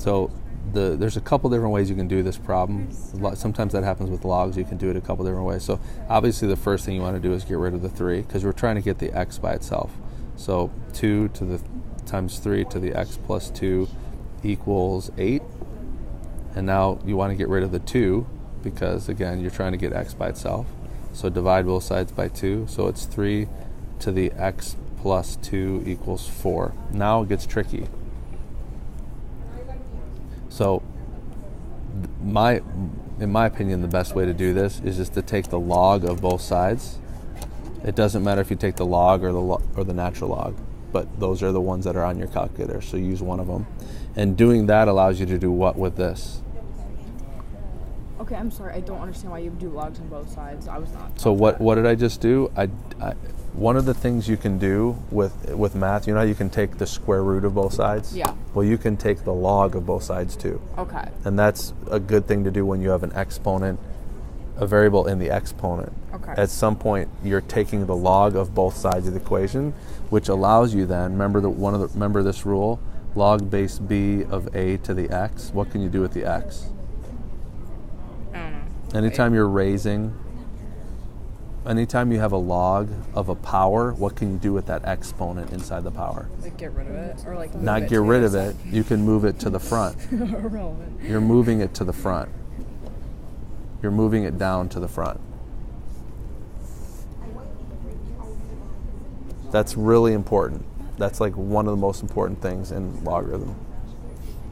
So there's a couple different ways you can do this problem. Sometimes that happens with logs. You can do it a couple different ways. So obviously the first thing you want to do is get rid of the 3 because we're trying to get the x by itself. So 2 to the times 3 to the x plus 2 equals 8. And now you want to get rid of the 2 because, again, you're trying to get x by itself. So divide both sides by 2. So it's 3 to the x plus 2 equals 4. Now it gets tricky. So in my opinion, the best way to do this is just to take the log of both sides. It doesn't matter if you take the log or the natural log, but those are the ones that are on your calculator, so use one of them. And doing that allows you to do what with this? Okay, I'm sorry. I don't understand why you do logs on both sides. I was not. So what did I just do? One of the things you can do with math, you know how you can take the square root of both sides? Yeah. Well, you can take the log of both sides too. Okay. And that's a good thing to do when you have an exponent, a variable in the exponent. Okay. At some point, you're taking the log of both sides of the equation, which allows you then, remember this rule, log base b of a to the x. What can you do with the x? I don't know. Anytime you have a log of a power, what can you do with that exponent inside the power? Like get rid of it? Or like Not get rid of it. You can move it to the front. Irrelevant. You're moving it to the front. You're moving it down to the front. That's really important. That's like one of the most important things in logarithm.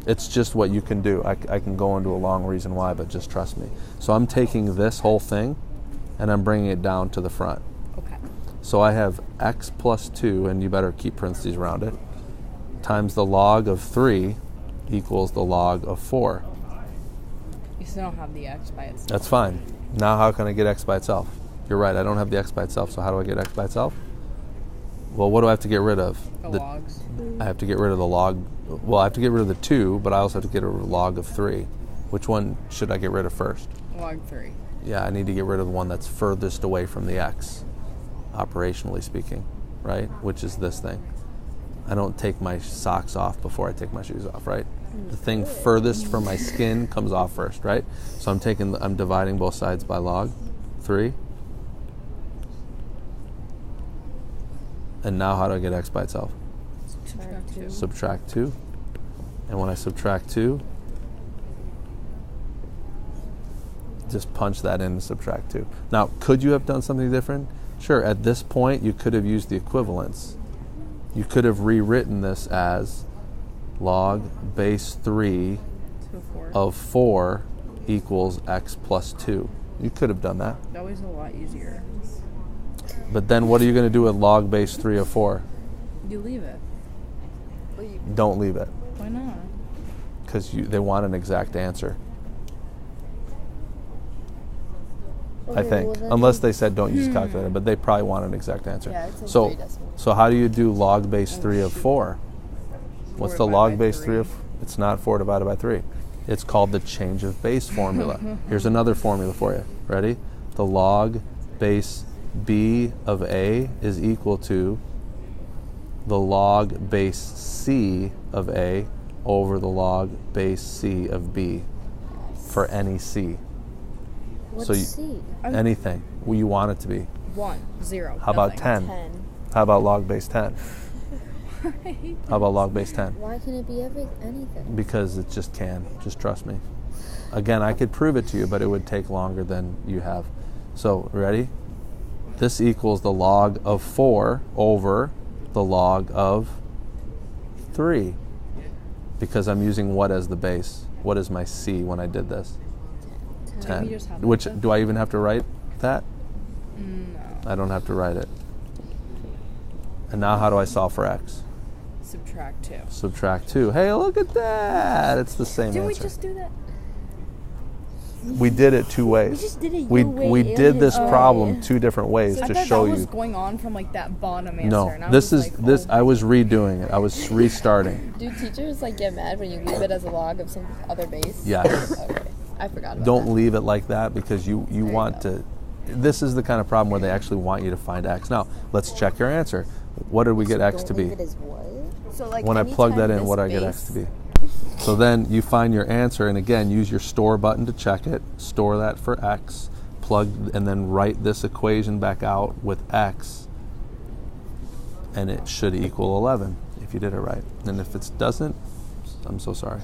It's just what you can do. I can go into a long reason why, but just trust me. So I'm taking this whole thing and I'm bringing it down to the front. Okay. So I have x plus 2, and you better keep parentheses around it, times the log of 3 equals the log of 4. You still don't have the x by itself. That's fine. Now how can I get x by itself? You're right, I don't have the x by itself, so how do I get x by itself? Well, what do I have to get rid of? The logs. I have to get rid of the log. Well, I have to get rid of the 2, but I also have to get rid of the log of 3. Which one should I get rid of first? Log 3. Yeah, I need to get rid of the one that's furthest away from the x, operationally speaking, right? Which is this thing. I don't take my socks off before I take my shoes off, right? The thing furthest from my skin comes off first, right? So I'm dividing both sides by log 3. And now how do I get x by itself? Subtract 2. Subtract 2. And when I subtract 2, just punch that in and subtract 2. Now, could you have done something different? Sure, at this point, you could have used the equivalence. You could have rewritten this as log base 3 of 4 equals x plus 2. You could have done that. That was a lot easier. But then what are you going to do with log base 3 of 4? You leave it. Don't leave it. Why not? Because they want an exact answer. Okay, I think. well, Unless they said don't use calculator, but they probably want an exact answer. Yeah, it's like 3 decimals. So how do you do log base 3 of 4? What's the log base 3 of? 3. It's not 4 divided by 3. It's called the change of base formula. Here's another formula for you. Ready? The log base b of a is equal to the log base c of a over the log base c of b for any c. What's So C? anything you want it to be. 1, 0. How about nothing. 10. How about log base 10? How about log base 10? Why can it be anything? Because it just can. Just trust me. Again, I could prove it to you, but it would take longer than you have. So, ready? This equals the log of 4 over the log of 3. Because I'm using what as the base? What is my c when I did this? 10. Maybe just have Which, that. do I even have to write that? No. I don't have to write it. And now how do I solve for x? Subtract 2. Subtract 2. Hey, look at that. It's the same Didn't we answer. just do that? We did it 2 ways. We just did it We your way we and did this his way. problem 2 different ways I to thought show that was you. going on from like that bottom answer. No, and I this was is like, this. oh. I was redoing it. I was restarting. Do teachers like get mad when you leave it as a log of some other base? Yes. Okay. I forgot about Don't that. leave it like that because you want go. to. This is the kind of problem where they actually want you to find x. Now let's check your answer. What did we get x to be? Leave it as what? So like When I plug that anytime in, what do I this get x to be? So then you find your answer, and again, use your store button to check it. Store that for x, plug, and then write this equation back out with x, and it should equal 11 if you did it right. And if it doesn't, I'm so sorry.